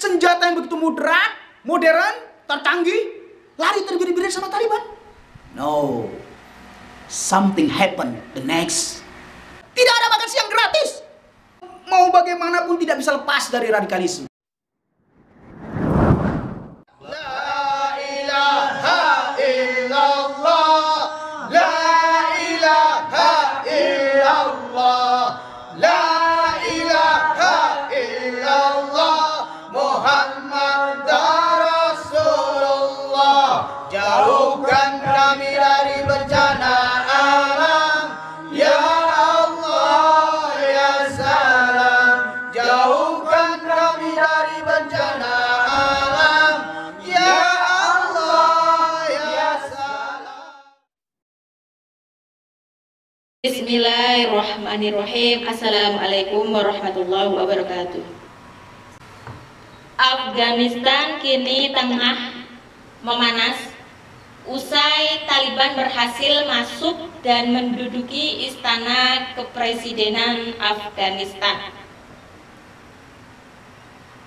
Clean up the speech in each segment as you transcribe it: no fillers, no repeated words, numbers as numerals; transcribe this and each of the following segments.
senjata yang begitu modern, tercanggih, lari terbirit-birit sama Taliban? No, something happened the next. Tidak ada makan siang gratis. Mau bagaimanapun tidak bisa lepas dari radikalisme. La ilaha illallah, la ilaha illallah, la ilaha illallah, Muhammad Rasulullah. Jauhkan kami dari bencana alam, ya Allah ya salam. Jauhkan kami dari bencana alam, ya Allah ya salam. Bismillahirrahmanirrahim. Assalamualaikum warahmatullahi wabarakatuh. Afghanistan kini tengah memanas usai Taliban berhasil masuk dan menduduki istana kepresidenan Afghanistan.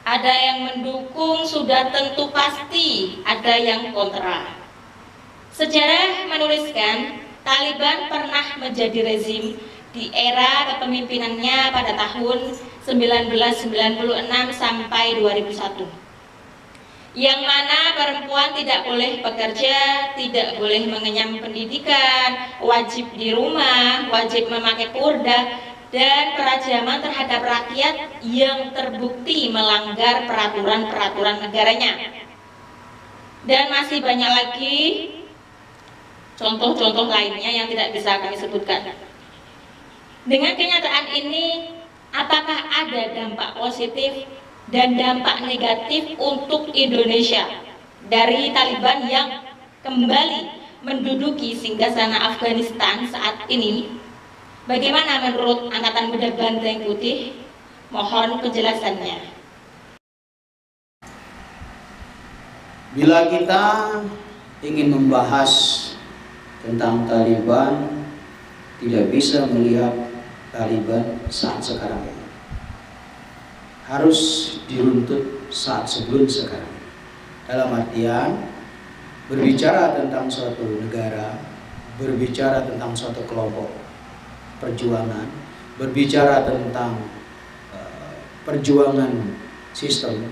Ada yang mendukung, sudah tentu pasti ada yang kontra. Sejarah menuliskan Taliban pernah menjadi rezim di era kepemimpinannya pada tahun 1996 sampai 2001, yang mana perempuan tidak boleh bekerja, tidak boleh mengenyam pendidikan, wajib di rumah, wajib memakai purda, dan perajaman terhadap rakyat yang terbukti melanggar peraturan-peraturan negaranya. Dan masih banyak lagi contoh-contoh lainnya yang tidak bisa kami sebutkan. Dengan kenyataan ini, apakah ada dampak positif dan dampak negatif untuk Indonesia dari Taliban yang kembali menduduki singgasana Afghanistan saat ini? Bagaimana menurut Angkatan Muda Banteng Putih? Mohon penjelasannya. Bila kita ingin membahas tentang Taliban, tidak bisa melihat Taliban saat sekarang ini. Harus diruntut saat sebelum sekarang. Dalam artian berbicara tentang suatu negara, berbicara tentang suatu kelompok perjuangan, berbicara tentang perjuangan sistem,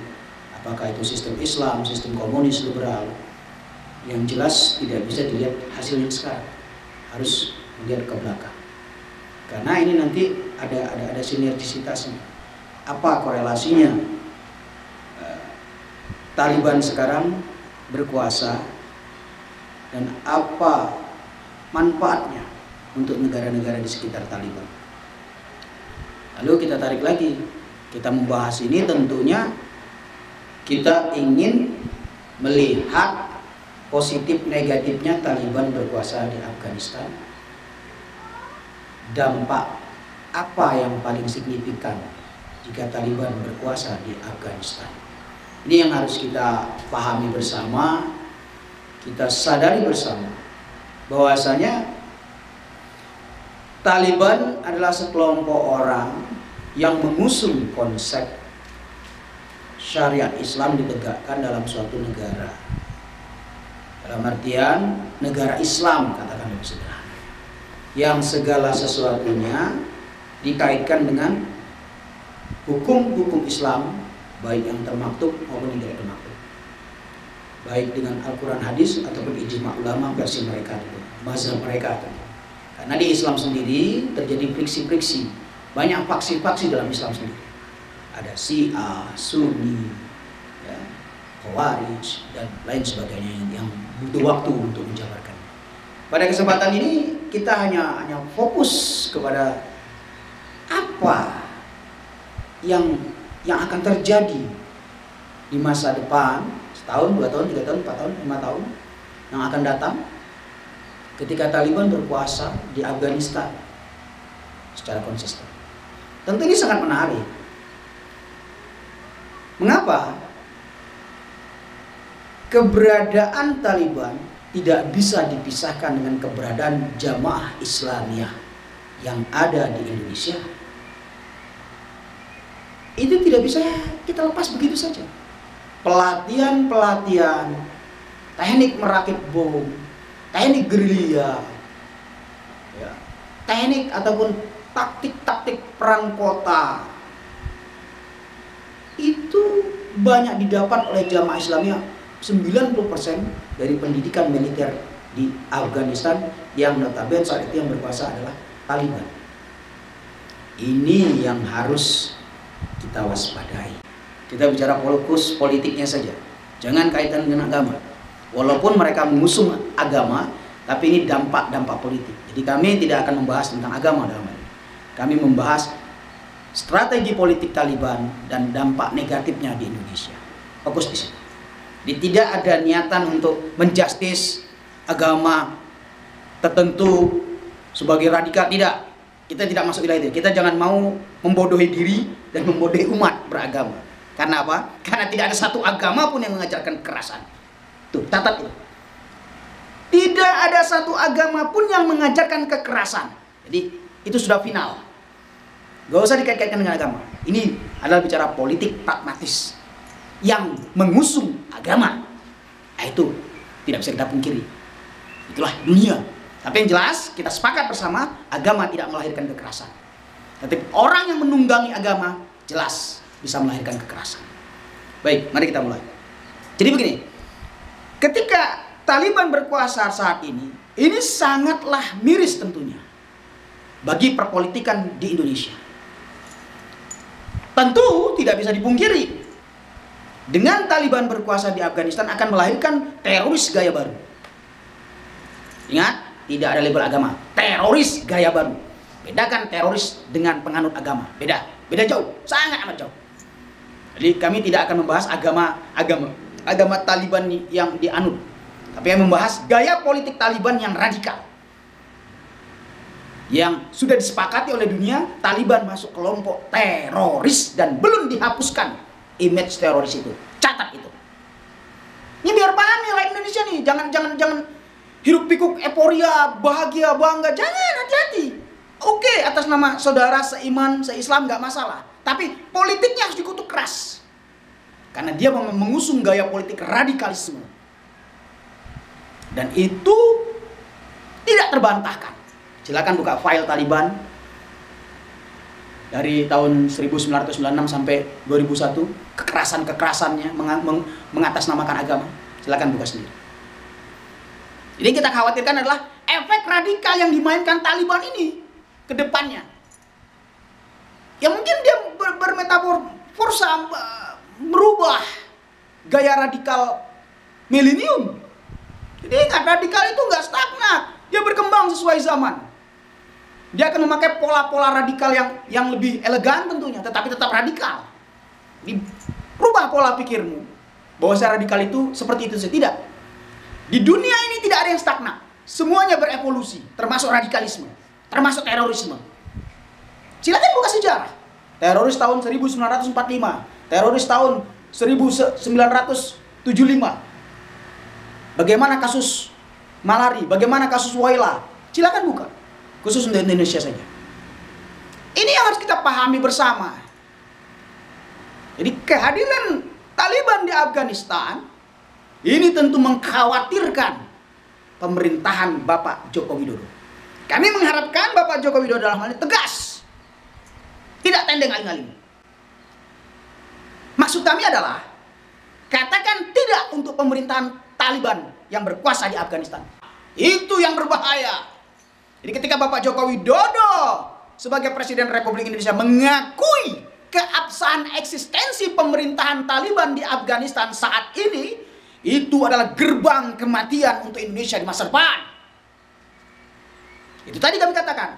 apakah itu sistem Islam, sistem komunis, liberal, yang jelas tidak bisa dilihat hasilnya sekarang, harus melihat ke belakang. Karena ini nanti ada sinergisitasnya. Apa korelasinya Taliban sekarang berkuasa dan apa manfaatnya untuk negara-negara di sekitar Taliban. Lalu kita tarik lagi, kita membahas ini tentunya kita ingin melihat positif negatifnya Taliban berkuasa di Afghanistan. Dampak apa yang paling signifikan jika Taliban berkuasa di Afghanistan? Ini yang harus kita pahami bersama, kita sadari bersama bahwasanya Taliban adalah sekelompok orang yang mengusung konsep syariat Islam ditegakkan dalam suatu negara. Dalam artian negara Islam, katakan lebih sederhana, yang segala sesuatunya dikaitkan dengan hukum-hukum Islam, baik yang termaktub maupun tidak termaktub, baik dengan Al-Quran, hadis ataupun ijma ulama versi mereka, mazhab mereka. Karena di Islam sendiri terjadi friksi-friksi, banyak faksi-faksi dalam Islam sendiri. Ada Syiah, Sunni, ya, Khawarij dan lain sebagainya yang butuh waktu untuk menjabarkan. Pada kesempatan ini kita hanya fokus kepada apa yang akan terjadi di masa depan, setahun, 2 tahun, 3 tahun, 4 tahun, 5 tahun yang akan datang ketika Taliban berkuasa di Afghanistan secara konsisten. Tentu ini sangat menarik. Mengapa? Keberadaan Taliban tidak bisa dipisahkan dengan keberadaan Jamaah Islamiyah yang ada di Indonesia. Itu tidak bisa kita lepas begitu saja. pelatihan teknik merakit bom, teknik gerilya, ya, teknik ataupun taktik-taktik perang kota, itu banyak didapat oleh jamaah Islamiyah. 90% dari pendidikan militer di Afghanistan yang notabene saat itu yang berkuasa adalah Taliban. Ini yang harus kita waspadai. Kita bicara fokus politiknya saja, jangan kaitan dengan agama. Walaupun mereka mengusung agama, tapi ini dampak-dampak politik. Jadi kami tidak akan membahas tentang agama dalam hal ini. Kami membahas strategi politik Taliban dan dampak negatifnya di Indonesia. Fokus di situ. Jadi tidak ada niatan untuk menjustis agama tertentu sebagai radikal, tidak. Kita tidak masuk wilayah itu. Kita jangan mau membodohi diri dan membodohi umat beragama. Karena apa? Karena tidak ada satu agama pun yang mengajarkan kekerasan. Tuh, catat itu. Tidak ada satu agama pun yang mengajarkan kekerasan. Jadi itu sudah final. Gak usah dikait-kaitkan dengan agama. Ini adalah bicara politik pragmatis yang mengusung agama. Nah, itu tidak bisa kita pungkiri. Itulah dunia. Tapi yang jelas kita sepakat bersama, agama tidak melahirkan kekerasan. Tapi orang yang menunggangi agama jelas bisa melahirkan kekerasan. Baik, mari kita mulai. Jadi begini, ketika Taliban berkuasa saat ini sangatlah miris tentunya bagi perpolitikan di Indonesia. Tentu tidak bisa dipungkiri, dengan Taliban berkuasa di Afghanistan akan melahirkan teroris gaya baru. Ingat, tidak ada label agama. Teroris gaya baru. Bedakan teroris dengan penganut agama. Beda jauh, sangat amat jauh. Jadi kami tidak akan membahas agama Taliban yang dianut, tapi yang membahas gaya politik Taliban yang radikal, yang sudah disepakati oleh dunia. Taliban masuk kelompok teroris dan belum dihapuskan image teroris itu. Catat itu. Ini biar paham nih rakyat Indonesia nih. Jangan hiruk pikuk euforia, bahagia, bangga. Jangan, hati-hati. Oke, atas nama saudara seiman, seislam nggak masalah. Tapi politiknya harus dikutuk keras. Karena dia mengusung gaya politik radikalisme. Dan itu tidak terbantahkan. Silakan buka file Taliban dari tahun 1996 sampai 2001, kekerasannya mengatasnamakan agama. Silakan buka sendiri. Jadi kita khawatirkan adalah efek radikal yang dimainkan Taliban ini ke depannya. Ya mungkin dia bermetaforsa merubah gaya radikal milenium. Jadi ingat, radikal itu nggak stagnan, dia berkembang sesuai zaman. Dia akan memakai pola-pola radikal yang lebih elegan tentunya, tetapi tetap radikal. Jadi rubah pola pikirmu bahwa radikal itu seperti itu saja. Tidak. Di dunia ini tidak ada yang stagnan. Semuanya berevolusi, termasuk radikalisme, termasuk terorisme. Silakan buka sejarah. Teroris tahun 1945, teroris tahun 1975. Bagaimana kasus Malari, bagaimana kasus Waila. Silakan buka. Khusus untuk Indonesia saja. Ini yang harus kita pahami bersama. Jadi kehadiran Taliban di Afghanistan ini tentu mengkhawatirkan pemerintahan Bapak Joko Widodo. Kami mengharapkan Bapak Joko Widodo dalam hal ini tegas, tidak tendeng aling-aling. Maksud kami adalah katakan tidak untuk pemerintahan Taliban yang berkuasa di Afghanistan. Itu yang berbahaya. Jadi ketika Bapak Joko Widodo sebagai Presiden Republik Indonesia mengakui keabsahan eksistensi pemerintahan Taliban di Afghanistan saat ini, itu adalah gerbang kematian untuk Indonesia di masa depan. Itu tadi kami katakan.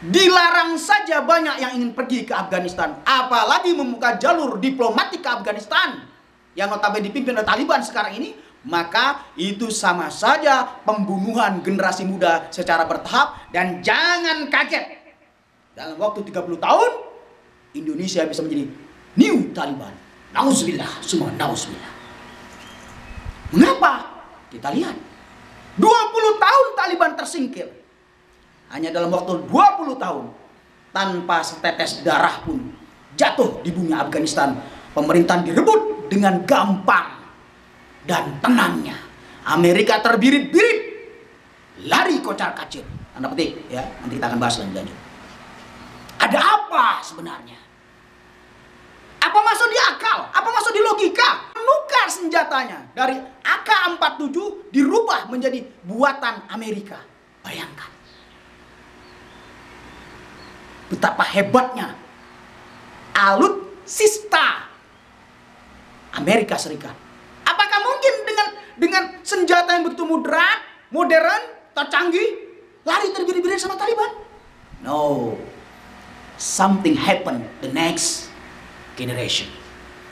Dilarang saja banyak yang ingin pergi ke Afghanistan, apalagi membuka jalur diplomatik ke Afghanistan yang notabene dipimpin oleh Taliban sekarang ini, maka itu sama saja pembunuhan generasi muda secara bertahap. Dan jangan kaget, dalam waktu 30 tahun Indonesia bisa menjadi new Taliban. Nauzubillah, semua nauzubillah. Mengapa? Kita lihat 20 tahun Taliban tersingkir. Hanya dalam waktu 20 tahun tanpa setetes darah pun jatuh di bumi Afghanistan Pemerintahan direbut dengan gampang dan tenangnya. Amerika terbirit-birit, lari kocar-kacir. Tanda petik ya, nanti kita akan bahas lebih lanjut. Ada apa sebenarnya? Apa masuk di akal? Apa masuk di logika? Menukar senjatanya dari AK-47 dirubah menjadi buatan Amerika. Bayangkan betapa hebatnya alutsista Amerika Serikat. Apakah mungkin dengan senjata yang begitu modern, tercanggih, lari terbirit-birit sama Taliban? No. Something happened the next generation.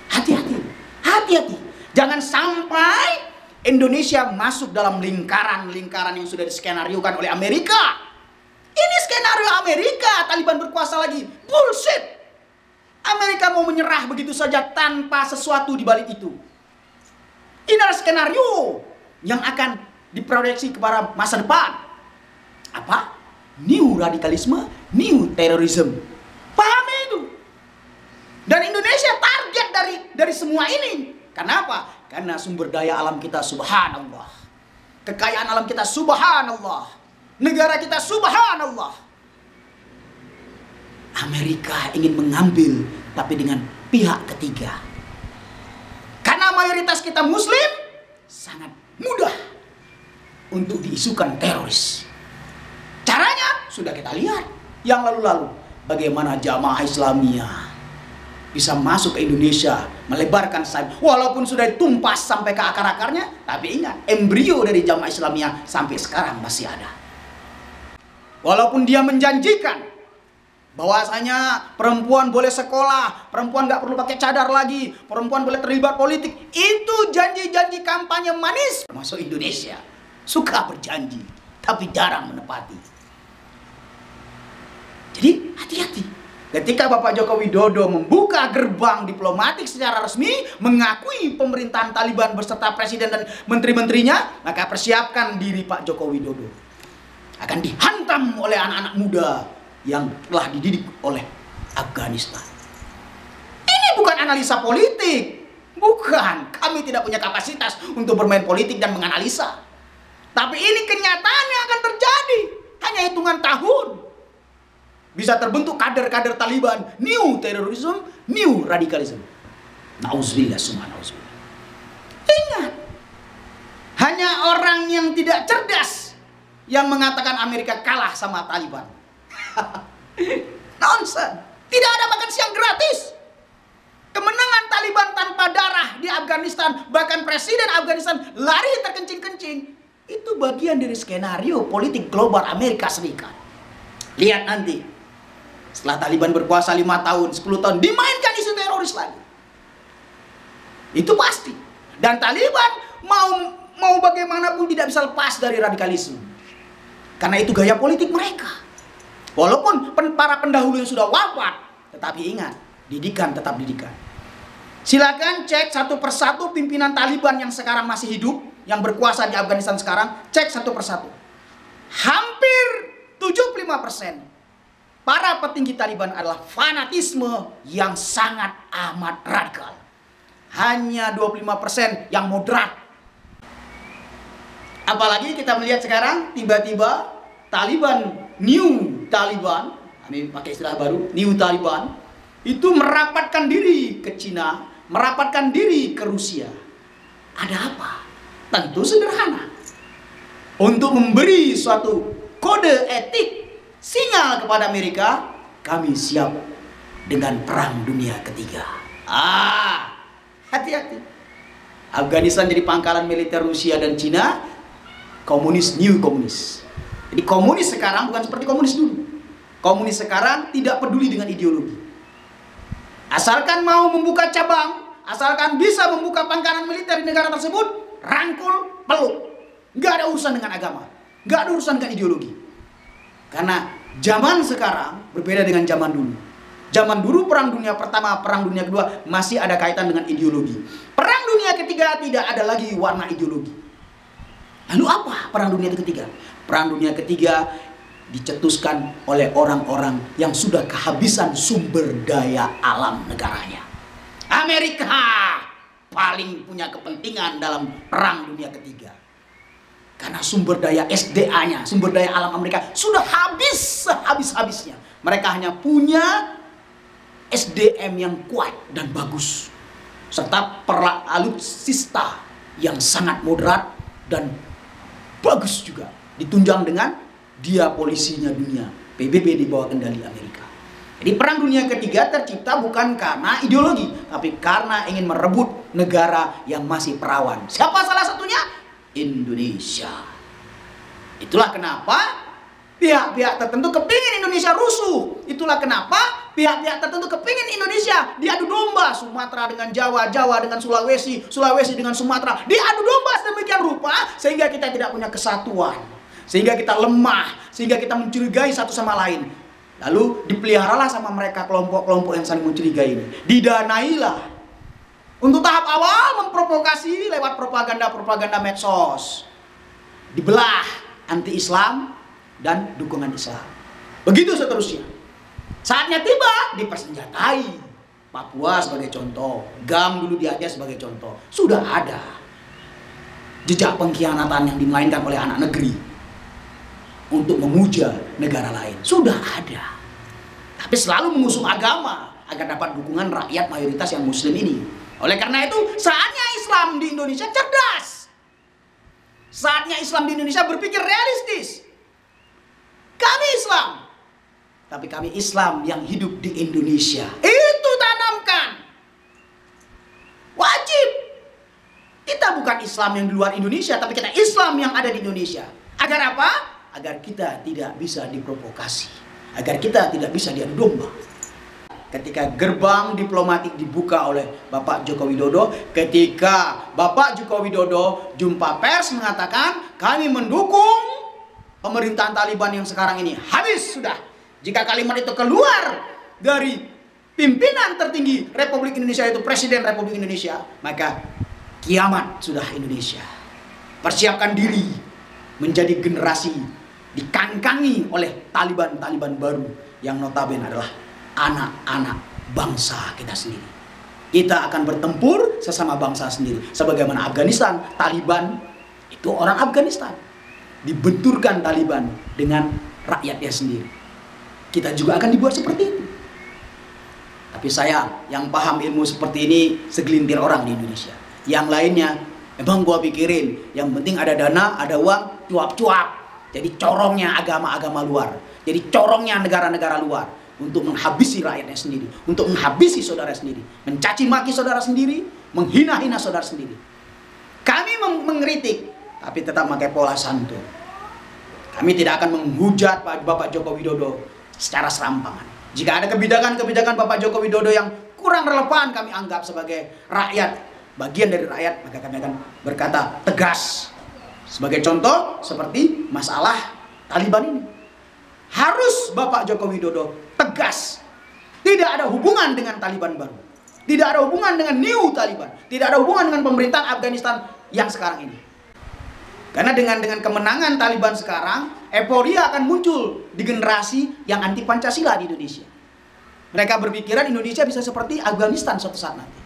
Hati-hati. Jangan sampai Indonesia masuk dalam lingkaran-lingkaran yang sudah diskenariokan oleh Amerika. Ini skenario Amerika, Taliban berkuasa lagi. Bullshit. Amerika mau menyerah begitu saja tanpa sesuatu di balik itu. Ini adalah skenario yang akan diproyeksi kepada masa depan. Apa? New radikalisme, new terorisme. Pahami itu. Dan Indonesia target dari semua ini. Kenapa? Karena sumber daya alam kita subhanallah. Kekayaan alam kita subhanallah. Negara kita subhanallah. Amerika ingin mengambil tapi dengan pihak ketiga. Karena mayoritas kita muslim, sangat mudah untuk diisukan teroris. Caranya sudah kita lihat yang lalu-lalu. Bagaimana jamaah Islamiyah bisa masuk ke Indonesia, melebarkan sayap. Walaupun sudah ditumpas sampai ke akar-akarnya, tapi ingat, embrio dari jamaah Islamiyah sampai sekarang masih ada. Walaupun dia menjanjikan bahwasanya perempuan boleh sekolah, perempuan nggak perlu pakai cadar lagi, perempuan boleh terlibat politik, itu janji-janji kampanye manis. Masuk Indonesia suka berjanji, tapi jarang menepati. Jadi hati-hati. Ketika Bapak Joko Widodo membuka gerbang diplomatik secara resmi, mengakui pemerintahan Taliban beserta presiden dan menteri-menterinya, maka persiapkan diri Pak Joko Widodo akan dihantam oleh anak-anak muda yang telah dididik oleh Afghanistan. Ini bukan analisa politik. Bukan. Kami tidak punya kapasitas untuk bermain politik dan menganalisa. Tapi ini kenyataan yang akan terjadi. Hanya hitungan tahun. Bisa terbentuk kader-kader Taliban, new terorisme, new radikalisme. Nauzubillah summa nauzubillah. Ingat, hanya orang yang tidak cerdas yang mengatakan Amerika kalah sama Taliban. Nonsense. Tidak ada makan siang gratis. Kemenangan Taliban tanpa darah di Afghanistan, bahkan presiden Afghanistan lari terkencing-kencing, itu bagian dari skenario politik global Amerika Serikat. Lihat nanti. Setelah Taliban berkuasa 5 tahun, 10 tahun, dimainkan isu teroris lagi. Itu pasti. Dan Taliban mau bagaimanapun tidak bisa lepas dari radikalisme. Karena itu gaya politik mereka. Walaupun para pendahulu yang sudah wafat, tetapi ingat, didikan tetap didikan. Silakan cek satu persatu pimpinan Taliban yang sekarang masih hidup, yang berkuasa di Afghanistan sekarang, cek satu persatu. Hampir 75% para petinggi Taliban adalah fanatisme yang sangat amat radikal. Hanya 25% yang moderat. Apalagi kita melihat sekarang tiba-tiba Taliban, New Taliban, ini pakai istilah baru, New Taliban, itu merapatkan diri ke Cina, merapatkan diri ke Rusia. Ada apa? Tentu sederhana. Untuk memberi suatu kode etik, sinyal kepada Amerika, kami siap dengan perang dunia ketiga. Hati-hati. Afghanistan jadi pangkalan militer Rusia dan Cina, komunis, new komunis. Jadi komunis sekarang bukan seperti komunis dulu. Komunis sekarang tidak peduli dengan ideologi. Asalkan mau membuka cabang, asalkan bisa membuka pangkalan militer di negara tersebut, rangkul, peluk. Gak ada urusan dengan agama, gak ada urusan dengan ideologi. Karena zaman sekarang berbeda dengan zaman dulu. Zaman dulu perang dunia pertama, perang dunia kedua masih ada kaitan dengan ideologi. Perang dunia ketiga tidak ada lagi warna ideologi. Lalu apa perang dunia ketiga? Perang dunia ketiga dicetuskan oleh orang-orang yang sudah kehabisan sumber daya alam negaranya. Amerika paling punya kepentingan dalam perang dunia ketiga. Karena sumber daya SDA-nya, sumber daya alam Amerika sudah habis sehabis-habisnya. Mereka hanya punya SDM yang kuat dan bagus, serta alutsista yang sangat moderat dan bagus juga. Ditunjang dengan dia polisinya dunia, PBB di bawah kendali Amerika. Jadi perang dunia ketiga tercipta bukan karena ideologi, tapi karena ingin merebut negara yang masih perawan. Siapa salah satunya? Indonesia. Itulah kenapa pihak-pihak tertentu kepingin Indonesia rusuh. Itulah kenapa pihak-pihak tertentu kepingin Indonesia diadu domba. Sumatera dengan Jawa, Jawa dengan Sulawesi, Sulawesi dengan Sumatera. Diadu domba sedemikian rupa sehingga kita tidak punya kesatuan, sehingga kita lemah, sehingga kita mencurigai satu sama lain. Lalu dipeliharalah sama mereka kelompok-kelompok yang saling mencurigai ini. Didanailah. Untuk tahap awal memprovokasi lewat propaganda-propaganda medsos. Dibelah anti-Islam dan dukungan Islam. Begitu seterusnya. Saatnya tiba dipersenjatai. Papua sebagai contoh, GAM dulu di Aceh sebagai contoh. Sudah ada jejak pengkhianatan yang dimainkan oleh anak negeri untuk memuja negara lain. Sudah ada. Tapi selalu mengusung agama agar dapat dukungan rakyat mayoritas yang muslim ini. Oleh karena itu, saatnya Islam di Indonesia cerdas. Saatnya Islam di Indonesia berpikir realistis. Kami Islam, tapi kami Islam yang hidup di Indonesia. Itu tanamkan. Wajib. Kita bukan Islam yang di luar Indonesia, tapi kita Islam yang ada di Indonesia. Agar apa? Agar kita tidak bisa diprovokasi, agar kita tidak bisa diadu domba. Ketika gerbang diplomatik dibuka oleh Bapak Joko Widodo, ketika Bapak Joko Widodo jumpa pers mengatakan kami mendukung pemerintahan Taliban yang sekarang ini. Habis sudah. Jika kalimat itu keluar dari pimpinan tertinggi Republik Indonesia, yaitu Presiden Republik Indonesia, maka kiamat sudah Indonesia. Persiapkan diri menjadi generasi dikangkangi oleh Taliban-Taliban baru yang notabene adalah anak-anak bangsa kita sendiri. Kita akan bertempur sesama bangsa sendiri. Sebagaimana Afghanistan, Taliban itu orang Afghanistan. Dibenturkan Taliban dengan rakyatnya sendiri. Kita juga akan dibuat seperti itu. Tapi sayang, yang paham ilmu seperti ini segelintir orang di Indonesia. Yang lainnya, memang gua pikirin, yang penting ada dana, ada uang, cuap-cuap. Jadi corongnya agama-agama luar. Jadi corongnya negara-negara luar. Untuk menghabisi rakyatnya sendiri, untuk menghabisi saudara sendiri, mencaci maki saudara sendiri, menghina-hina saudara sendiri. Kami mengkritik, tapi tetap pakai pola santun. Kami tidak akan menghujat Bapak Joko Widodo secara serampangan. Jika ada kebijakan-kebijakan Bapak Joko Widodo yang kurang relevan, kami anggap sebagai rakyat, bagian dari rakyat, maka kami akan berkata tegas. Sebagai contoh, seperti masalah Taliban ini. Harus Bapak Joko Widodo tegas. Tidak ada hubungan dengan Taliban baru. Tidak ada hubungan dengan New Taliban. Tidak ada hubungan dengan pemerintahan Afghanistan yang sekarang ini. Karena dengan kemenangan Taliban sekarang, euforia akan muncul di generasi yang anti Pancasila di Indonesia. Mereka berpikiran Indonesia bisa seperti Afghanistan suatu saat nanti.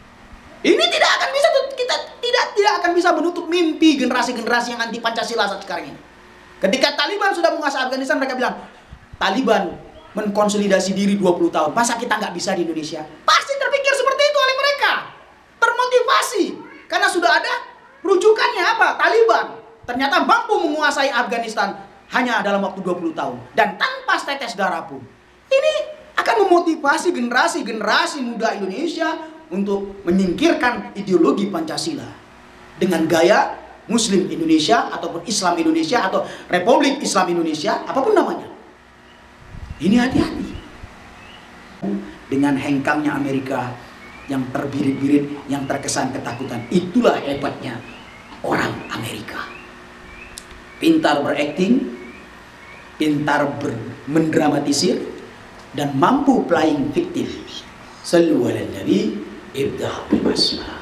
Ini tidak akan bisa, kita tidak akan bisa menutup mimpi generasi-generasi yang anti Pancasila saat sekarang ini. Ketika Taliban sudah menguasai Afghanistan, mereka bilang, Taliban menkonsolidasi diri 20 tahun. Masa kita nggak bisa di Indonesia? Pasti terpikir seperti itu oleh mereka. Termotivasi. Karena sudah ada rujukannya apa? Taliban. Ternyata mampu menguasai Afghanistan hanya dalam waktu 20 tahun. Dan tanpa setetes darah pun. Ini akan memotivasi generasi-generasi muda Indonesia untuk menyingkirkan ideologi Pancasila. Dengan gaya Muslim Indonesia, ataupun Islam Indonesia, atau Republik Islam Indonesia, apapun namanya. Ini hati-hati. Dengan hengkangnya Amerika yang terbirit-birit, yang terkesan ketakutan. Itulah hebatnya orang Amerika. Pintar berakting, pintar mendramatisir, dan mampu playing fiktif. Sallu ala nabi ibda' bil basmalah.